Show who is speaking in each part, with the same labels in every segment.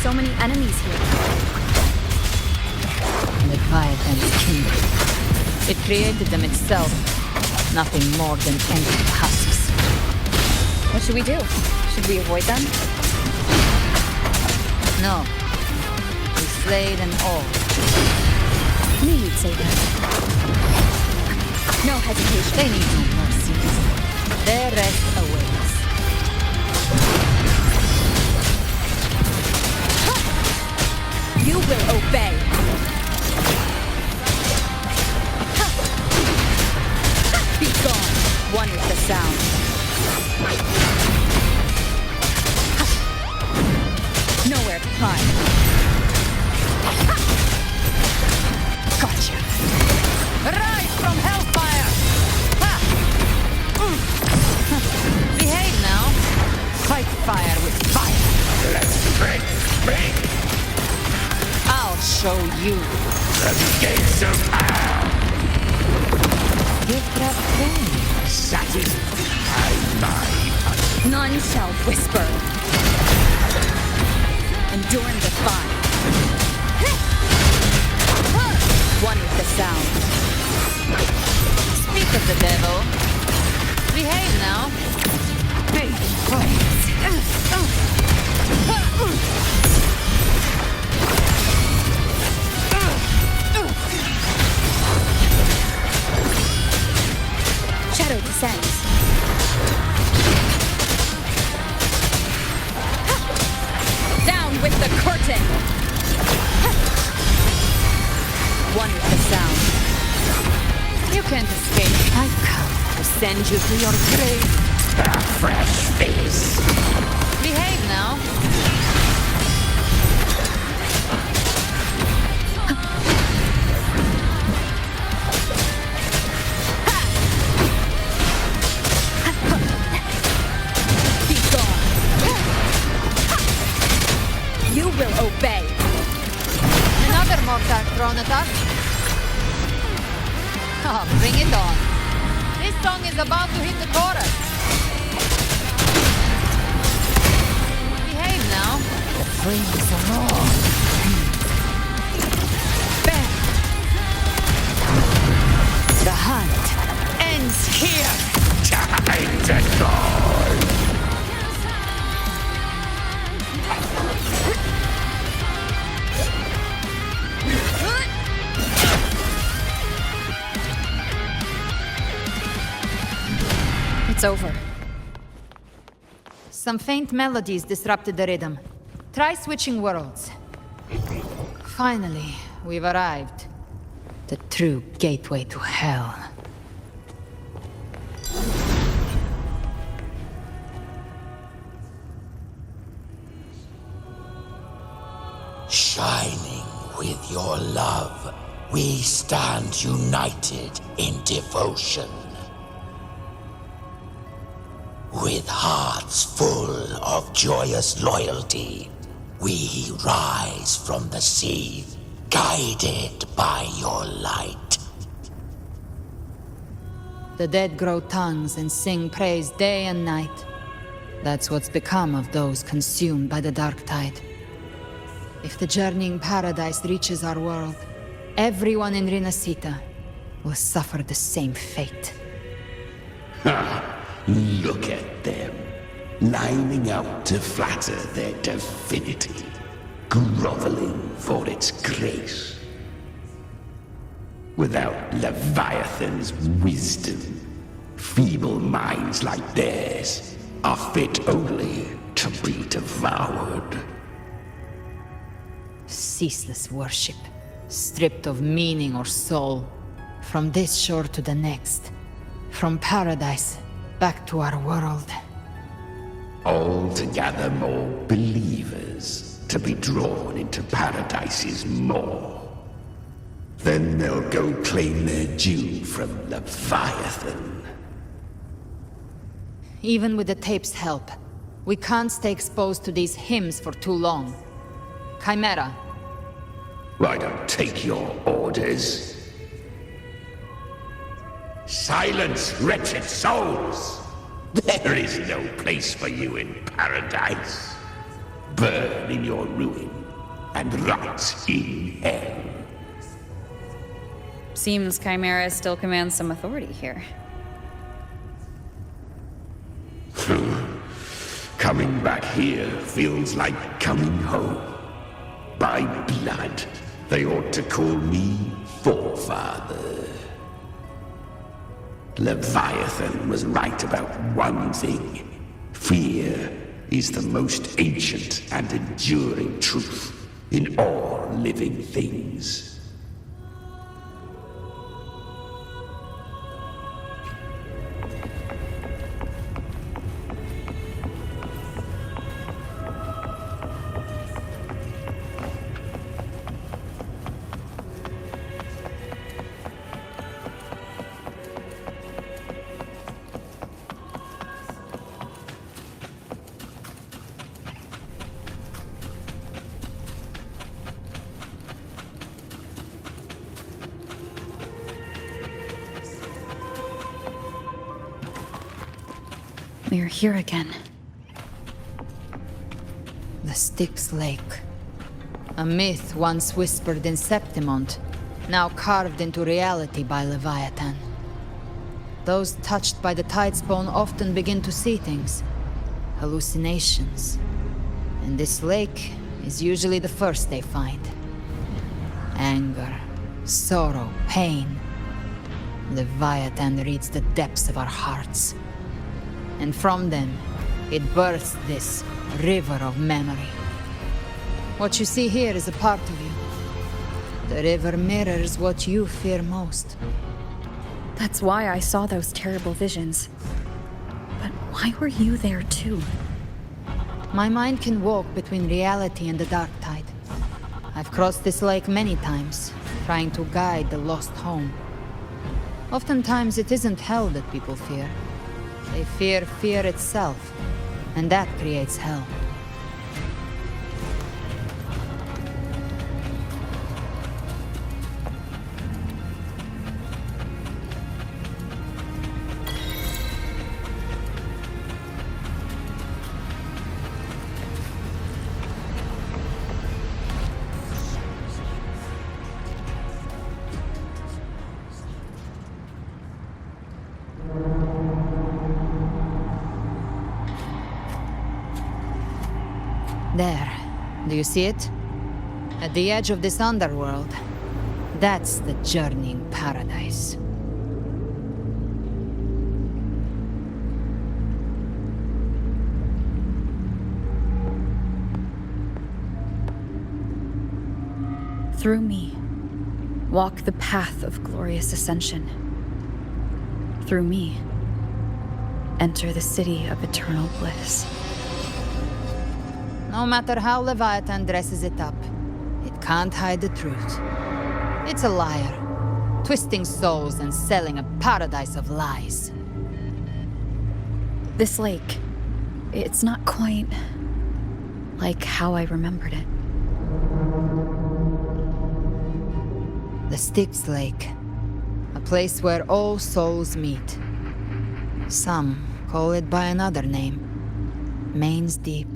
Speaker 1: so many enemies here?
Speaker 2: Leviathan's kingdom. It created them itself. Nothing more than empty husks.
Speaker 1: What should we do? Should we avoid them?
Speaker 2: No. We slay them all.
Speaker 1: Knew you'd say that. No hesitation.
Speaker 2: They need no mercy. Their rest awaits.
Speaker 1: You will obey. Be gone.
Speaker 2: One with the sound.
Speaker 1: Nowhere to hide.
Speaker 2: Gotcha. Rise from hellfire! Ha! Behave now. Fight fire with fire.
Speaker 3: Let's break big!
Speaker 2: I'll show you.
Speaker 3: The gates of hell!
Speaker 2: Get that thing.
Speaker 3: Satisfy my
Speaker 1: None shall whisper. Endure and defy.
Speaker 2: One with the sound. Speak of the devil. Behave now. Big flames.
Speaker 1: Shadow descends. Down with the curtain!
Speaker 2: One with the sound. You can't escape. I come to send you to your grave.
Speaker 3: a fresh face.
Speaker 2: Behave now.
Speaker 1: Be gone! You will obey!
Speaker 2: Another mortar thrown at us. Oh, bring it on. This song is about to hit the chorus. Behave now. The flames are on. Bang! The hunt ends here.
Speaker 3: Time to go.
Speaker 1: It's over.
Speaker 2: Some faint melodies disrupted the rhythm. Try switching worlds. Finally, we've arrived. The true gateway to hell.
Speaker 4: Shining with your love, we stand united in devotion. With hearts full of joyous loyalty, we rise from the sea, guided by your light.
Speaker 2: The dead grow tongues and sing praise day and night. That's what's become of those consumed by the dark tide. If the journeying paradise reaches our world, everyone in Rinasita will suffer the same fate.
Speaker 3: Look at them, lining up to flatter their divinity, groveling for its grace. Without Leviathan's wisdom, feeble minds like theirs are fit only to be devoured.
Speaker 2: Ceaseless worship, stripped of meaning or soul, from this shore to the next, from paradise back to our world.
Speaker 3: All to gather more believers to be drawn into Paradise's maw. Then they'll go claim their due from Leviathan.
Speaker 2: Even with the tape's help, we can't stay exposed to these hymns for too long. Chimera,
Speaker 3: I don't take your orders. Silence, wretched souls! There is no place for you in paradise. burn in your ruin, and rot in hell.
Speaker 1: Seems Chimera still commands some authority here.
Speaker 3: Coming back here feels like coming home. By blood, they ought to call me Forefather. Leviathan was right about one thing. Fear is the most ancient and enduring truth in all living things.
Speaker 1: We're here again.
Speaker 2: The Styx Lake. A myth once whispered in Septimont, now carved into reality by Leviathan. Those touched by the Tidespawn often begin to see things. Hallucinations. And this lake is usually the first they find. Anger, sorrow, pain. Leviathan reads the depths of our hearts. And from them, it births this river of memory. What you see here is a part of you. The river mirrors what you fear most.
Speaker 1: That's why I saw those terrible visions. But why were you there too?
Speaker 2: My mind can walk between reality and the dark tide. I've crossed this lake many times, trying to guide the lost home. Oftentimes it isn't hell that people fear. They fear fear itself, and that creates hell. There. Do you see it? At the edge of this underworld. That's the journeying paradise.
Speaker 1: Through me, walk the path of glorious ascension. Through me, enter the city of eternal bliss.
Speaker 2: No matter how Leviathan dresses it up, it can't hide the truth. It's a liar, twisting souls and selling a paradise of lies.
Speaker 1: This lake, it's not quite like how I remembered it.
Speaker 2: The Styx Lake, a place where all souls meet. Some call it by another name, Main's Deep.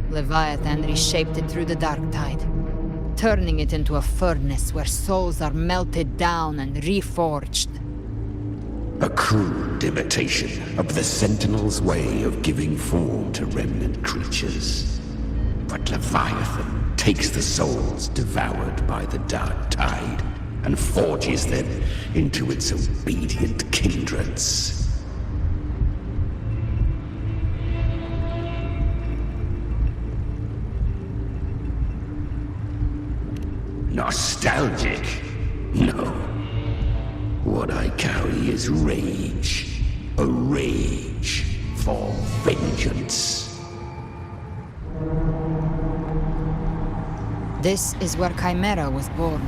Speaker 2: Leviathan reshaped it through the dark tide, turning it into a furnace where souls are melted down and reforged.
Speaker 3: A crude imitation of the Sentinel's way of giving form to remnant creatures. But Leviathan takes the souls devoured by the dark tide and forges them into its obedient kindreds. Nostalgic? No. What I carry is rage. A rage for vengeance.
Speaker 2: This is where Chimera was born.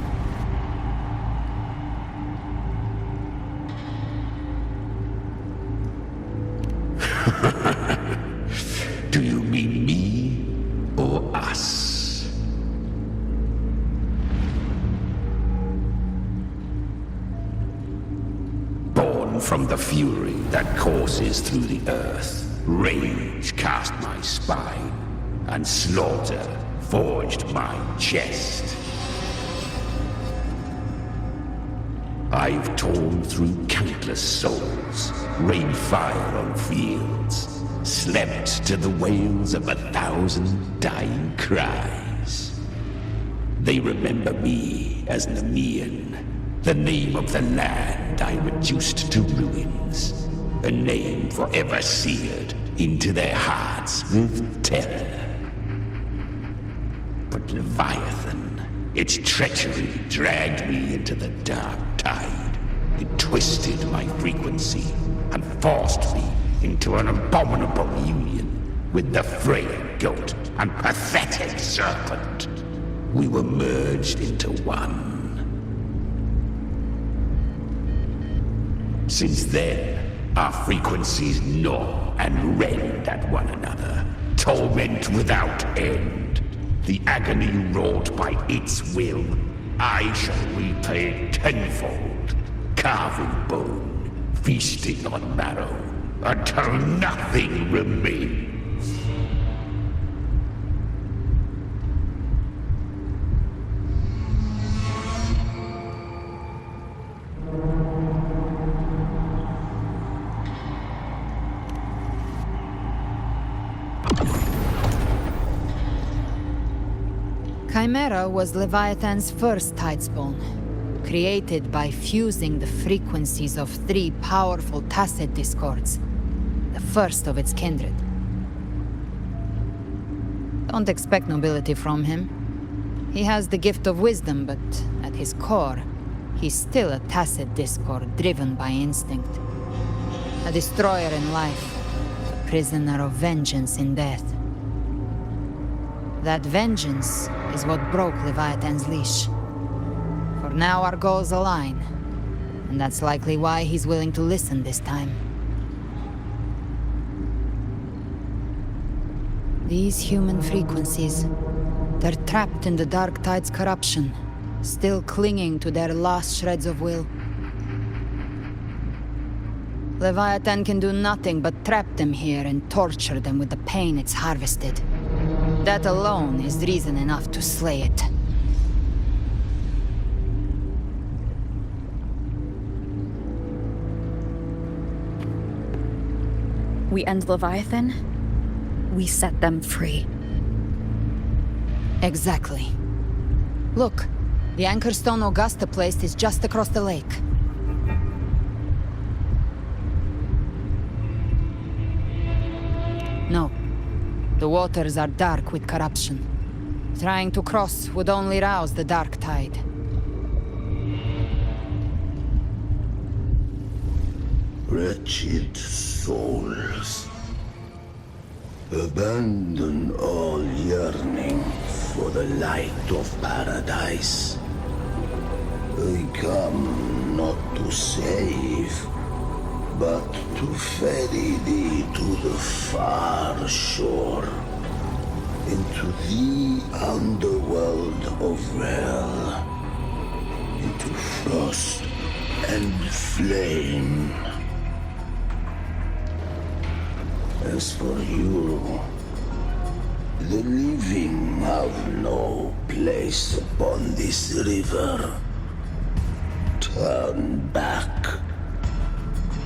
Speaker 3: Do you mean me or us? Born from the fury that courses through the earth, Rage cast my spine, and slaughter forged my chest. I've torn through countless souls, rained fire on fields, slept to the wails of 1,000 dying cries. They remember me as Nemean, the name of the land I reduced to ruins, a name forever seared into their hearts with terror. But Leviathan, its treachery dragged me into the dark tide. It twisted my frequency and forced me into an abominable union with the frail goat and pathetic serpent. We were merged into one. Since then, our frequencies gnaw and rend at one another, torment without end. The agony wrought by its will, I shall repay tenfold, carving bone, feasting on marrow, until nothing remains.
Speaker 2: Chimera was Leviathan's first tidespawn, created by fusing the frequencies of 3 powerful tacet discords, the first of its kindred. Don't expect nobility from him. He has the gift of wisdom, but at his core, he's still a tacet discord driven by instinct. A destroyer in life, a prisoner of vengeance in death. That vengeance is what broke Leviathan's leash. For now our goals align, and that's likely why he's willing to listen this time. These human frequencies, they're trapped in the Dark Tide's corruption, still clinging to their last shreds of will. Leviathan can do nothing but trap them here and torture them with the pain it's harvested. That alone is reason enough to slay it.
Speaker 1: We end Leviathan, we set them free.
Speaker 2: Exactly. Look, the anchor stone Augusta placed is just across the lake. No. The waters are dark with corruption. Trying to cross would only rouse the Dark Tide.
Speaker 3: Wretched souls, abandon all yearning for the light of paradise. I come not to save, but to ferry thee to the far shore, into the underworld of hell, into frost and flame. As for you, the living have no place upon this river. Turn back.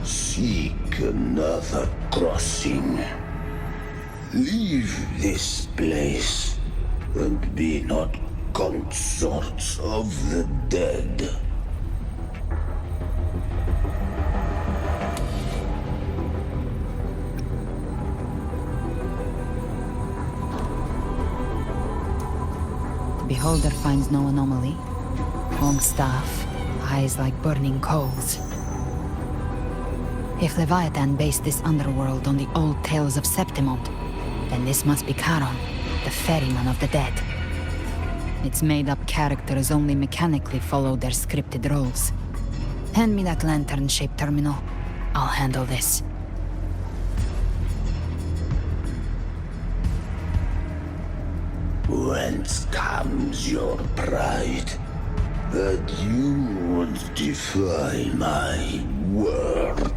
Speaker 3: Seek another crossing. Leave this place, and be not consorts of the dead.
Speaker 2: The beholder finds no anomaly. Long staff, eyes like burning coals. If Leviathan based this underworld on the old tales of Septimont, then this must be Charon, the ferryman of the dead. Its made-up characters only mechanically follow their scripted roles. Hand me that lantern-shaped terminal. I'll handle this.
Speaker 3: Whence comes your pride that you would defy my word?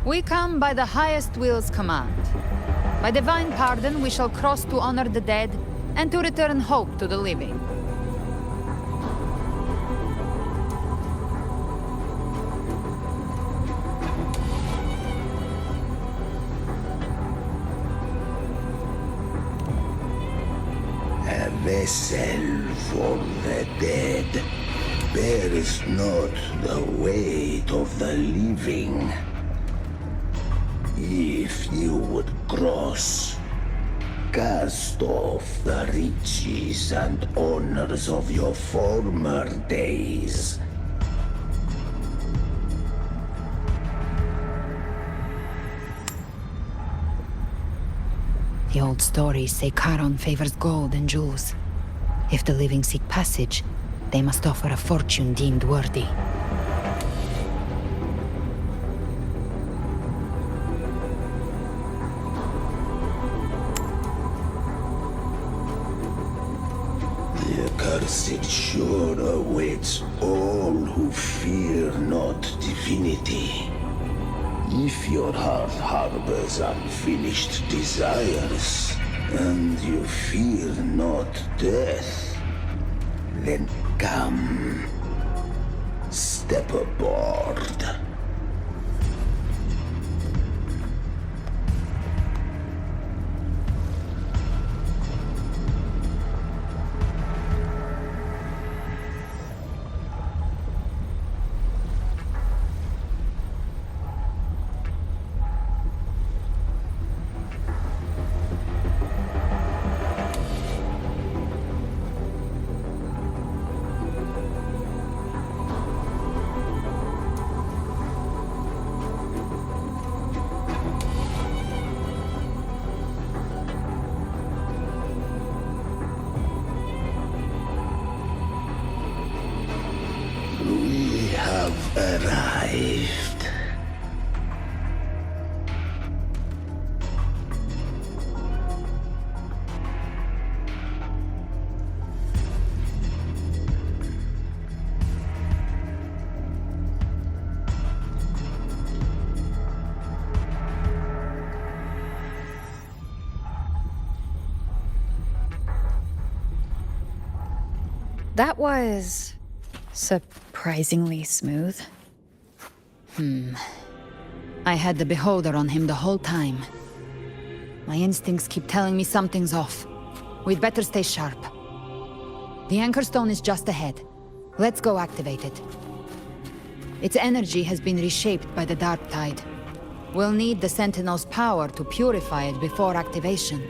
Speaker 2: We come by the highest will's command. By divine pardon, we shall cross to honor the dead and to return hope to the living.
Speaker 3: A vessel for the dead bears not the weight of the living. If you would cross, cast off the riches and honors of your former days.
Speaker 2: The old stories say Charon favors gold and jewels. If the living seek passage, they must offer a fortune deemed worthy.
Speaker 3: The accursed sure awaits all who fear not divinity. If your heart harbors unfinished desires, and you fear not death, then come, step aboard. We have arrived.
Speaker 1: That was surprisingly smooth.
Speaker 2: I had the beholder on him the whole time. My instincts keep telling me something's off. We'd better stay sharp. The anchor stone is just ahead. Let's go activate it. Its energy has been reshaped by the dark tide. We'll need the Sentinel's power to purify it before activation.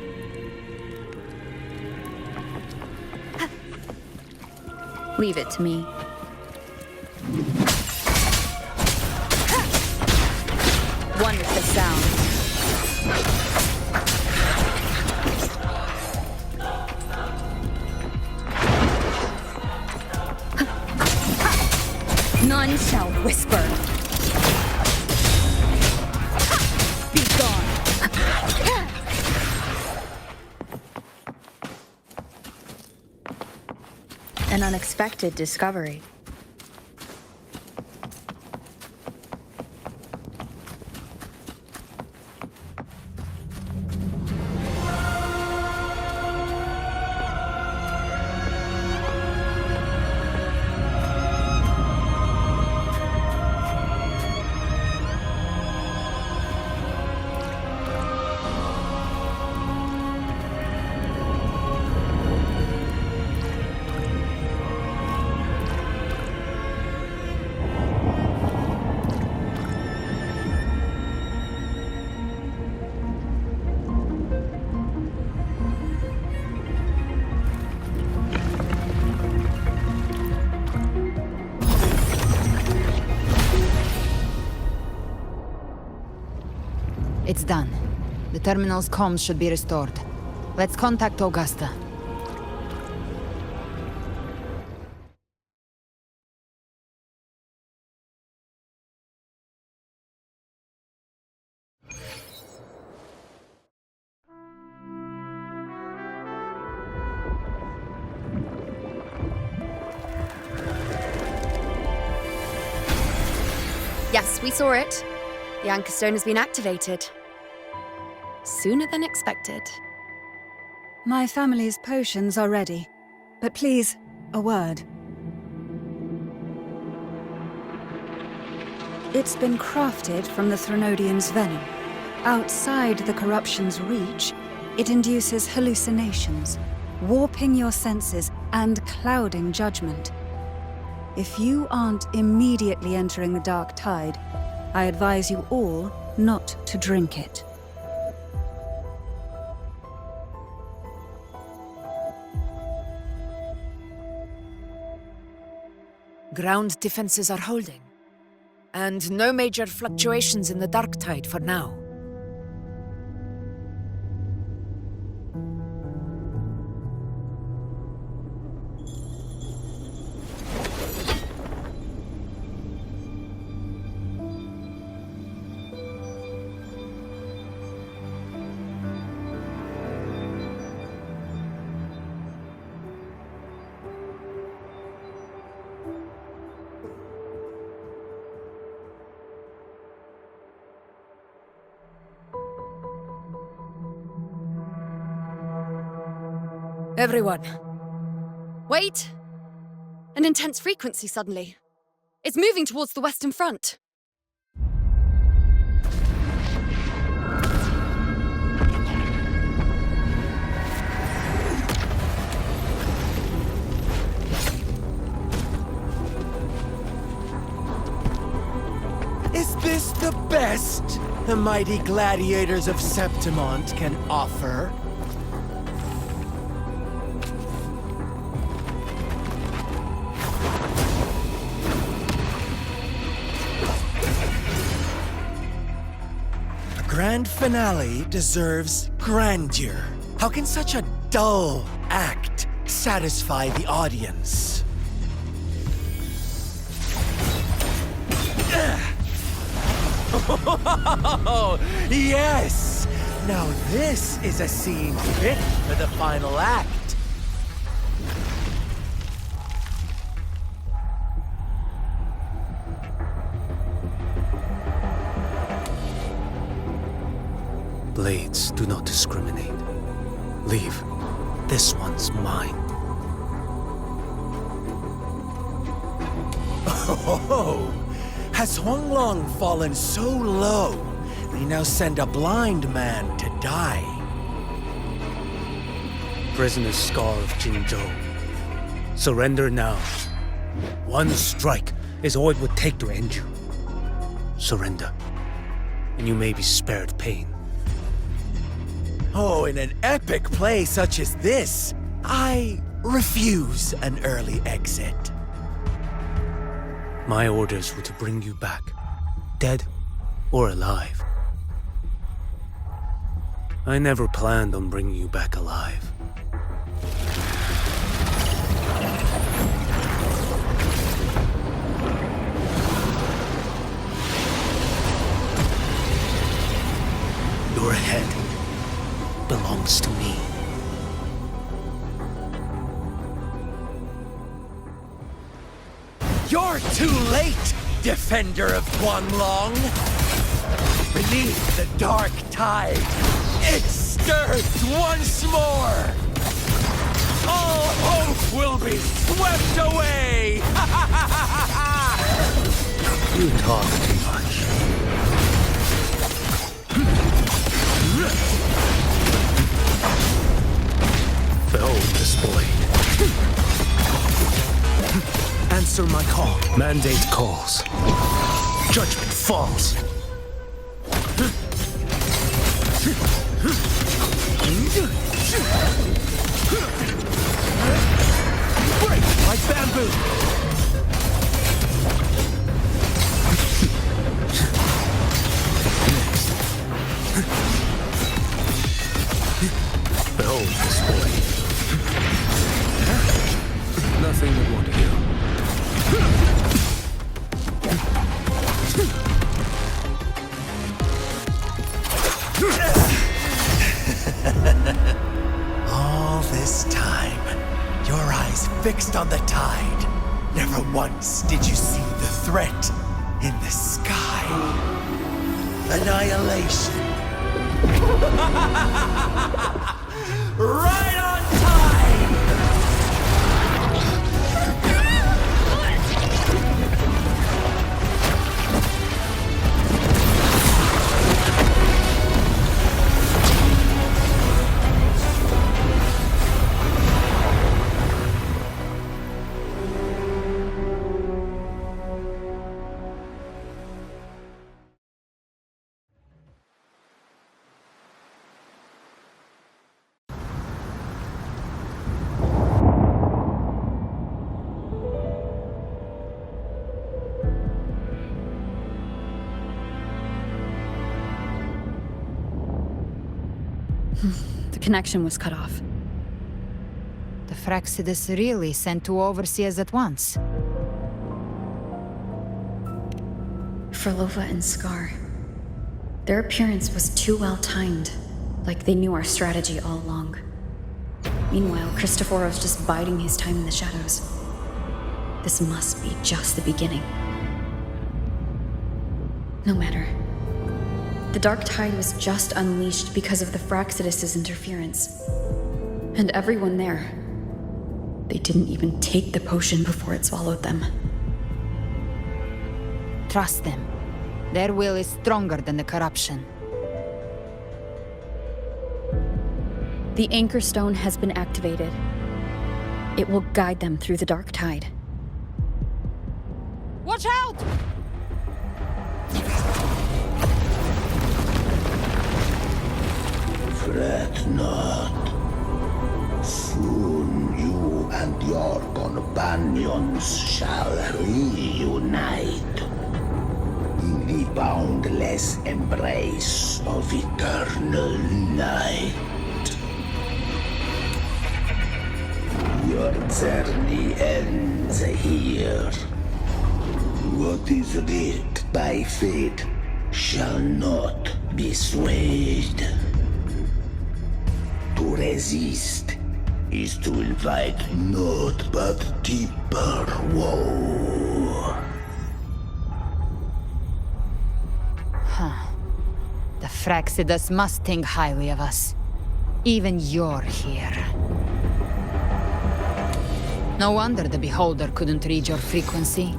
Speaker 1: Leave it to me. Wonderful sound. None shall whisper. Be gone. An unexpected discovery.
Speaker 2: It's done. The terminal's comms should be restored. Let's contact Augusta.
Speaker 1: Yes, we saw it.
Speaker 5: The Anchor Stone has been activated. Sooner than expected.
Speaker 6: My family's potions are ready. But please, a word. It's been crafted from the Threnodian's venom. Outside the corruption's reach, it induces hallucinations, warping your senses and clouding judgment. If you aren't immediately entering the dark tide, I advise you all not to drink it.
Speaker 7: Ground defenses are holding. And no major fluctuations in the dark tide for now. Everyone.
Speaker 5: Wait! An intense frequency suddenly. It's moving towards the Western Front.
Speaker 8: Is this the best the mighty gladiators of Septimont can offer? A grand finale deserves grandeur. How can such a dull act satisfy the audience? Oh, yes! Now this is a scene fit for the final act.
Speaker 9: Blades do not discriminate. Leave. This one's mine.
Speaker 8: Oh, has Huanglong fallen so low, they now send a blind man to die?
Speaker 9: Prisoner's Scar of Jinzhou. Surrender now. One strike is all it would take to end you. Surrender, and you may be spared pain.
Speaker 8: Oh, in an epic play such as this, I refuse an early exit.
Speaker 9: My orders were to bring you back, dead or alive. I never planned on bringing you back alive. Your head belongs to me.
Speaker 8: You're too late, defender of Guanlong! Beneath the dark tide, it stirs once more! All hope will be swept away!
Speaker 9: You talk too much. Behold this blade.
Speaker 8: Answer my call.
Speaker 9: Mandate calls. Judgment falls.
Speaker 8: Break like bamboo!
Speaker 9: Behold this blade. Nothing would want to hear.
Speaker 8: All this time, your eyes fixed on the tide. Never once did you see the threat in the sky. Annihilation. Right on time!
Speaker 1: The connection was cut off.
Speaker 2: The Fracsidus really sent two overseers at once.
Speaker 1: Frolova and Scar. Their appearance was too well timed, like they knew our strategy all along. Meanwhile, Christophoros just biding his time in the shadows. This must be just the beginning. No matter. The Dark Tide was just unleashed because of the Fracsidus' interference. And everyone there, they didn't even take the potion before it swallowed them.
Speaker 2: Trust them. Their will is stronger than the corruption.
Speaker 1: The Anchor Stone has been activated. It will guide them through the Dark Tide.
Speaker 2: Watch out!
Speaker 3: Fret not. Soon you and your companions shall reunite in the boundless embrace of eternal night. Your journey ends here. What is writ by fate shall not be swayed. To resist is to invite naught but deeper woe.
Speaker 2: The Fracsidus must think highly of us. Even you're here. No wonder the Beholder couldn't read your frequency.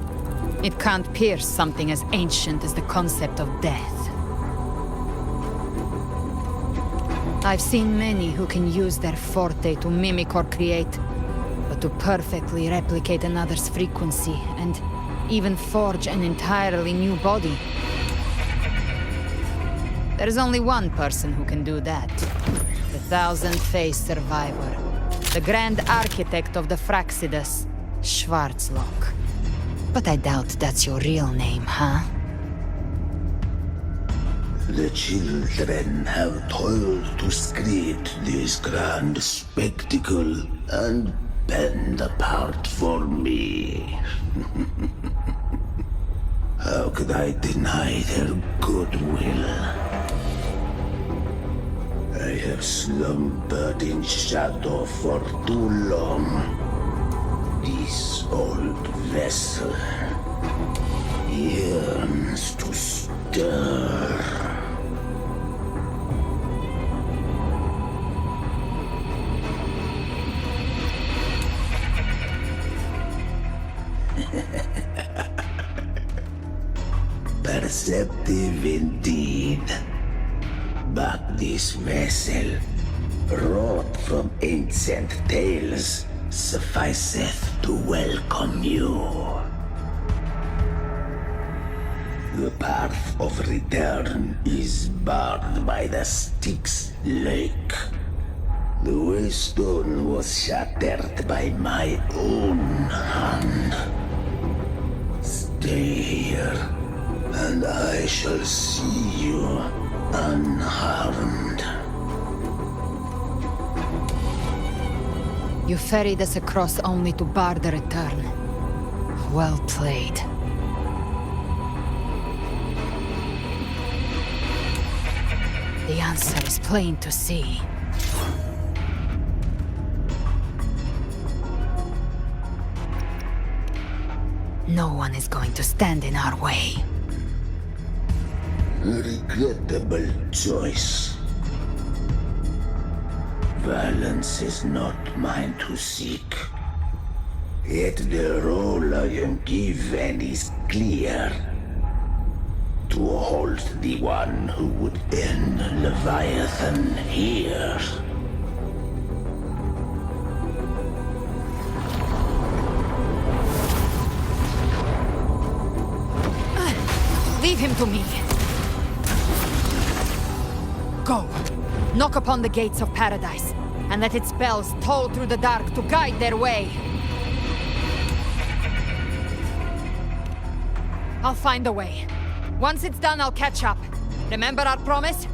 Speaker 2: It can't pierce something as ancient as the concept of death. I've seen many who can use their forte to mimic or create, but to perfectly replicate another's frequency and even forge an entirely new body. There's only one person who can do that. The thousand-faced survivor. The Grand Architect of the Fracsidus, Schwarzlock. But I doubt that's your real name, huh?
Speaker 3: The children have toiled to create this grand spectacle and bend apart for me. How could I deny their goodwill? I have slumbered in shadow for too long. This old vessel yearns to stir. Perceptive indeed. But this vessel, wrought from ancient tales, sufficeth to welcome you. The path of return is barred by the Styx Lake. The waystone was shattered by my own hand. Stay here, and I shall see you unharmed.
Speaker 2: You ferried us across only to bar the return. Well played. The answer is plain to see. No one is going to stand in our way.
Speaker 3: Regrettable choice. Violence is not mine to seek. Yet the role I am given is clear. To hold the one who would end Leviathan here.
Speaker 2: Leave him to me. Go. Knock upon the gates of paradise, and let its bells toll through the dark to guide their way. I'll find a way. Once it's done, I'll catch up. Remember our promise?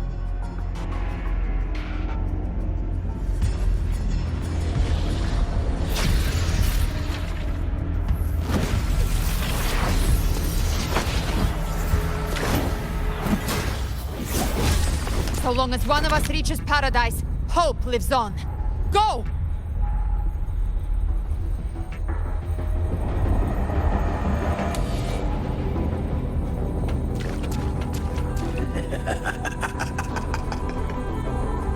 Speaker 2: So long as one of us reaches paradise, hope lives on. Go!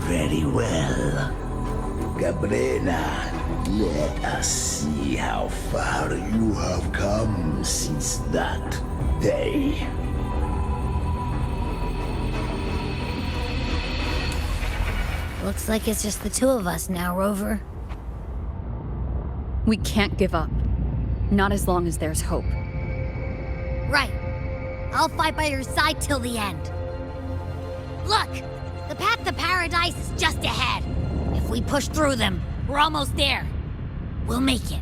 Speaker 3: Very well. Gabrena, let us see how far you have come since that day.
Speaker 10: Looks like it's just the two of us now, Rover.
Speaker 1: We can't give up. Not as long as there's hope.
Speaker 10: Right. I'll fight by your side till the end. Look! The path to paradise is just ahead. If we push through them, we're almost there. We'll make it.